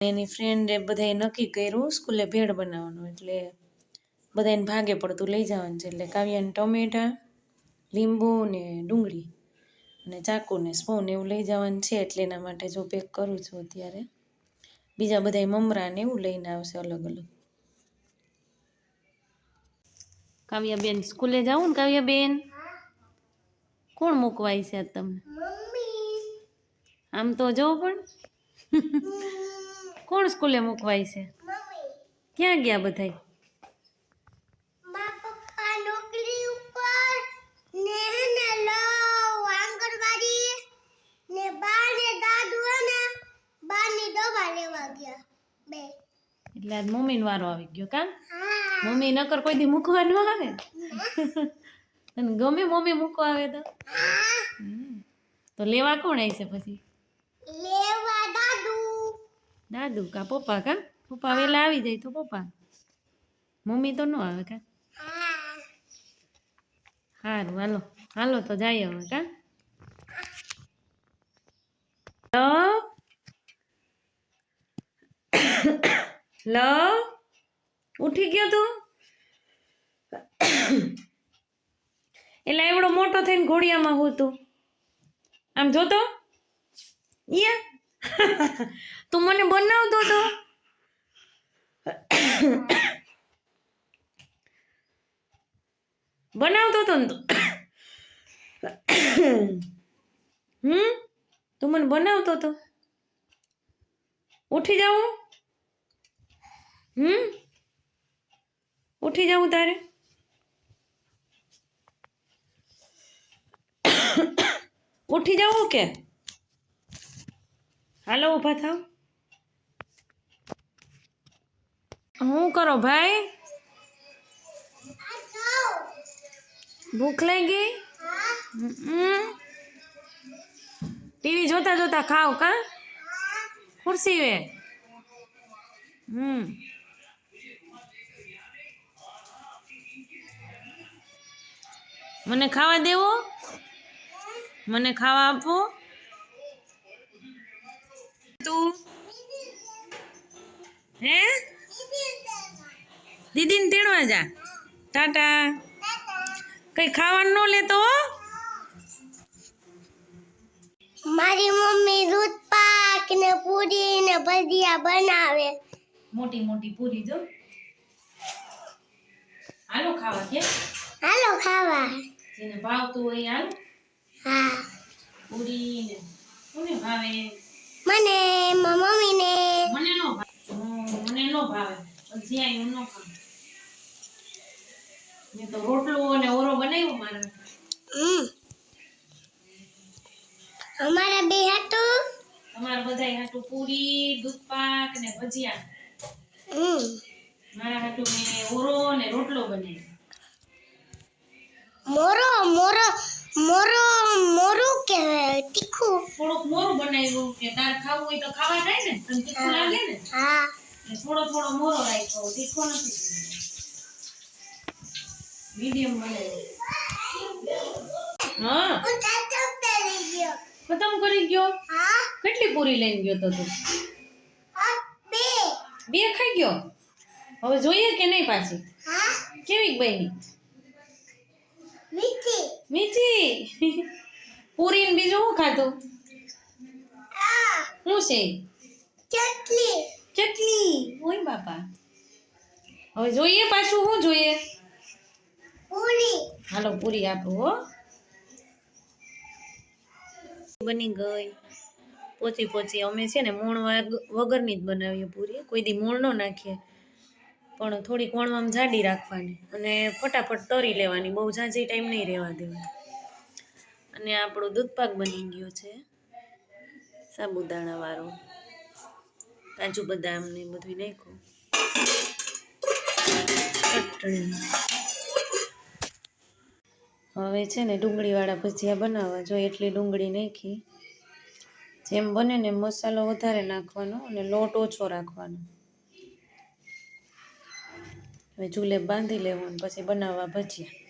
એની ફ્રેન્ડે બધાએ નક્કી કર્યું સ્કૂલે ભેળ બનાવવાનું, એટલે બધાને ભાગે પડતું લઈ જવાનું છે. એટલે કાવ્યાને ટમેટા, લીંબુ ને ડુંગળી અને ચાકુ ને સ્પૂન એવું લઈ જવાનું છે. એટલે એના માટે જો પેક કરું છું અત્યારે. બીજા બધાએ મમરા ને એવું લઈને આવશે અલગ અલગ. કાવ્યાબેન સ્કૂલે જાવું ને? કાવ્યાબેન કોણ મૂકવાય છે તમને? આમ તો જો પણ કોણ સ્કૂલે મૂકવાય છે? ક્યાં ગયા બધાય? એટલે આજ મમ્મીનો વારો આવી ગયો કા? મમ્મી નકર કોઈ દી મૂકવા ન આવે. તને ગમે મમ્મી મૂકવા આવે તો લેવા કોણ આવશે પછી? લેવા દાદુ. દાદુ કા પપ્પા? કા પપ્પા વેલા આવી જાય તો પપ્પા, મમ્મી તો ન આવે કા? સારું હાલો હાલો તો જાય હવે કા? લ ઉઠી ગયો તું? એટલે એવડો મોટો થઈને ઘોડિયામાં હું તું આમ જોતો તું મને બનાવતો તો બનાવતો તો ને તું મને બનાવતો તો. ઉઠી જાવું? ઉઠી જાવું તારે? ઉઠી જાવું કે? હાલો ઊભા થાવ. શું કરો ભાઈ? ભૂખ લાગી? ટીવી જોતા જોતા ખાવ કા? ખુરશી વે મને ખાવા દેવો? મને ખાવા આપવો? તું હે દીદીને તેડવા જા. ટાટા. કઈ ખાવાનું ન લેતો? મારી મમ્મી દૂધ પાક ને પૂરી ને ભજીયા બનાવે. મોટી મોટી પૂરી જો. હાલો ખાવા કે? હાલો ખાવા. જેને ભાવતું હોય હાલ. હા. પૂરી ને કોને ભાવે? મને મમ્મી ને. મને નો ભાવે. મને નો ભાવે. ભજીયા હું નો ખાવ. મેં તો રોટલો અને ઓરો બનાવ્યો મારા. અમારા બે હાટું. અમારા બધાય હાટું પૂરી, દૂધ પાક ને ભજીયા. મારા હાટું મેં ઓરો ને રોટલો બનાવ્યો. મોરો મોરો મોરો મોરું કે તીખું? થોડુંક મોરું બનાવ્યું કે તાર ખાવું હોય તો ખાવા થાય ને. તને તીખું લાગે ને? હા. થોડો થોડો મોરો રાખ્યો, તીખો નથી. મીડિયમ બનાવ્યો. હા. ખતમ કરી ગયો? હા. કેટલી પૂરી લઈને ગયો તો તું? બે ખાઈ ગયો? હવે જોઈએ કે નહીં પાછી? હા. કેવી બની? મીઠી. મીઠી. પૂરી ને બીજું શું ખાધું? શું છે? ચટણી. ચટણી. ઓય બાપા. હવે જોઈએ પાછું શું જોઈએ? પૂરી. હાલો પૂરી આપો હો. બની ગઈ. પોચી પોચી અમે છે ને મૂણ વગરની જ બનાવીએ પૂરી. કોઈ દી મૂણ ન નાખીએ. પણ થોડીક વણવામાં જાડી રાખવાની અને ફટાફટ તરી લેવાની. બહુ ઝાઝી ટાઈમ નહીં રહેવા દેવાની. અને આપણો દૂધપાક બની ગયો છે સાબુદાણા વાળો. કાજુ બદામ ને બધું નાખ્યું. ચટણી. હવે છે ને ડુંગળીવાળા ભજીયા બનાવવા. જો એટલી ડુંગળી નાખી. જેમ બને ને મસાલો વધારે નાખવાનો અને લોટ ઓછો રાખવાનો. હવે ચૂલે બાંધી લેવાનું પછી બનાવવા ભજીયા.